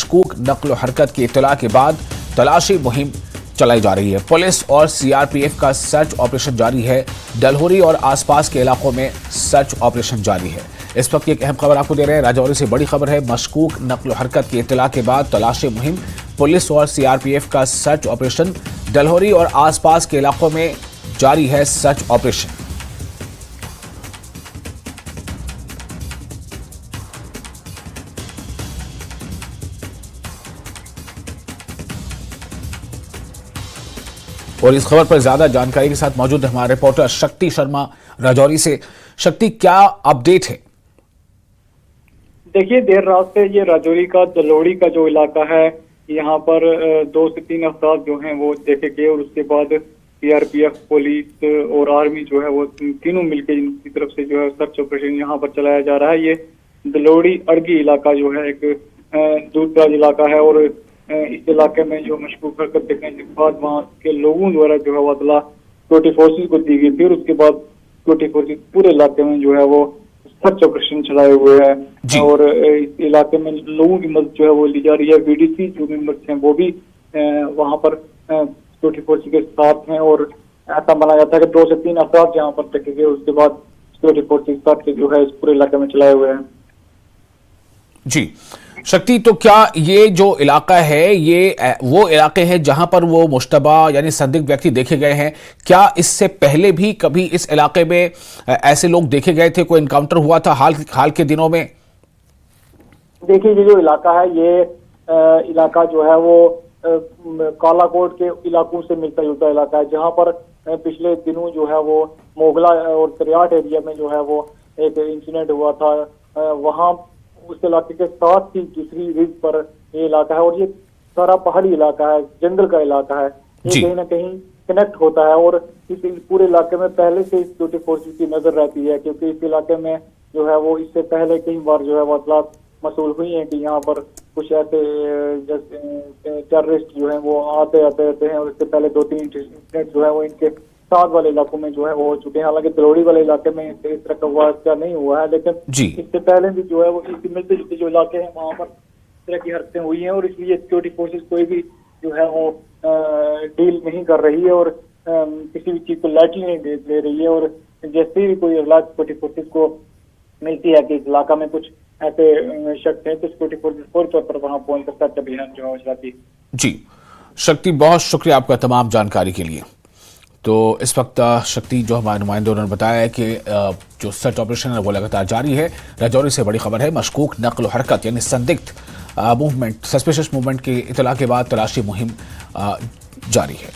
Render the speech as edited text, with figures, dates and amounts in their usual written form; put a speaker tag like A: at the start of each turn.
A: मशकूक नक्ल हरकत की इत्तला के बाद तलाशी मुहिम चलाई जा रही है। पुलिस और सीआरपीएफ का सर्च ऑपरेशन जारी है। डलहोरी और आसपास के इलाकों में सर्च ऑपरेशन जारी है। इस वक्त एक अहम खबर आपको दे रहे हैं। राजौरी से बड़ी खबर है। मशकूक नक्ल हरकत की इत्तला के बाद तलाशी मुहिम, पुलिस और सीआरपीएफ का सर्च ऑपरेशन। डलहोरी और आसपास के इलाकों में जारी है सर्च ऑपरेशन। और इस खबर पर ज्यादा जानकारी के साथ मौजूद है हमारे रिपोर्टर शक्ति शर्मा राजौरी से। शक्ति, क्या अपडेट है?
B: देखिए, देर रात से ये राजौरी का दलोड़ी का जो इलाका है, यहाँ पर 2 से 3 अफराद जो हैं वो देखे गए और उसके बाद सीआरपीएफ, पुलिस और आर्मी जो है वो तीनों मिलकर इनकी तरफ से जो है सर्च ऑपरेशन यहाँ पर चलाया जा रहा है। ये दलोड़ी अड़गी इलाका जो है एक दूरदराज इलाका है और इस इलाके में जो मशकूक हरकत देखने के बाद वहाँ के लोगों द्वारा जो है वो अतला सिक्योरिटी फोर्सेज को दी गई। फिर उसके बाद सिक्योरिटी फोर्सेज पूरे इलाके में जो है वो सर्च ऑपरेशन चलाए हुए हैं और इस इलाके में लोगों की मदद जो है वो ली जा रही है। बीडीसी जो मेंबर्स हैं वो भी वहाँ पर सिक्योरिटी फोर्सेज के साथ हैं और ऐसा माना जाता है कि 2 से 3 अफराद यहाँ पर देखे गए। उसके बाद सिक्योरिटी फोर्सेज साथ जो है इस पूरे इलाके में चलाए हुए हैं।
A: जी शक्ति, तो क्या ये जो इलाका है ये वो इलाके हैं जहां पर वो मुश्तबा यानी संदिग्ध व्यक्ति देखे गए हैं? क्या इससे पहले भी कभी इस इलाके में ऐसे लोग देखे गए थे? कोई इनकाउंटर हुआ था हाल के दिनों में?
B: देखिए, ये जो इलाका है ये इलाका जो है वो कालाकोट के इलाकों से मिलता जुलता इलाका है, जहाँ पर पिछले दिनों जो है वो मोगला और तरियाट एरिया में जो है वो एक इंसिडेंट हुआ था। वहाँ उस इलाके के साथ ही दूसरी रिज पर ये इलाका है और ये सारा पहाड़ी इलाका है, जंगल का इलाका है। ये कहीं ना कहीं कनेक्ट होता है और इस पूरे इलाके में पहले से सिक्योरिटी फोर्सेज की नजर रहती है, क्योंकि इस इलाके में जो है वो इससे पहले कई बार जो है वो अतलात मसूल हुई हैं कि यहाँ पर कुछ ऐसे जैसे टेररिस्ट जो है वो आते रहते हैं और इससे पहले 2-3 इंसिडेंट जो है वो इनके साथ वाले इलाकों में जो है वो हो चुके हैं। हालांकि दलोड़ी वाले इलाके में इस तरह का वाक़या नहीं हुआ है, लेकिन इससे पहले भी जो है वो इसी मिलते जुलते जो इलाके हैं वहाँ पर इस तरह की हरकतें हुई हैं और इसलिए सिक्योरिटी फोर्सेज कोई भी जो है वो डील नहीं कर रही है और किसी भी चीज को लाइटली नहीं ले रही है। और जैसे ही कोई इलाज सिक्योरिटी फोर्सेज को मिलती है कि इस इलाका में कुछ ऐसे शख्स हैं तो सिक्योरिटी फोर्सेज फौरी तौर पर वहाँ पहुंच कर सर्च अभियान जो है चलाती है।
A: जी शक्ति, बहुत शुक्रिया आपका तमाम जानकारी के लिए। तो इस वक्त शक्ति जो हमारे नुमाइंदे उन्होंने बताया है कि जो सर्च ऑपरेशन है वो लगातार जारी है। राजौरी से बड़ी खबर है। मशकूक नक्ल हरकत यानी संदिग्ध मूवमेंट, सस्पिशियस मूवमेंट की इतला के बाद तलाशी मुहिम जारी है।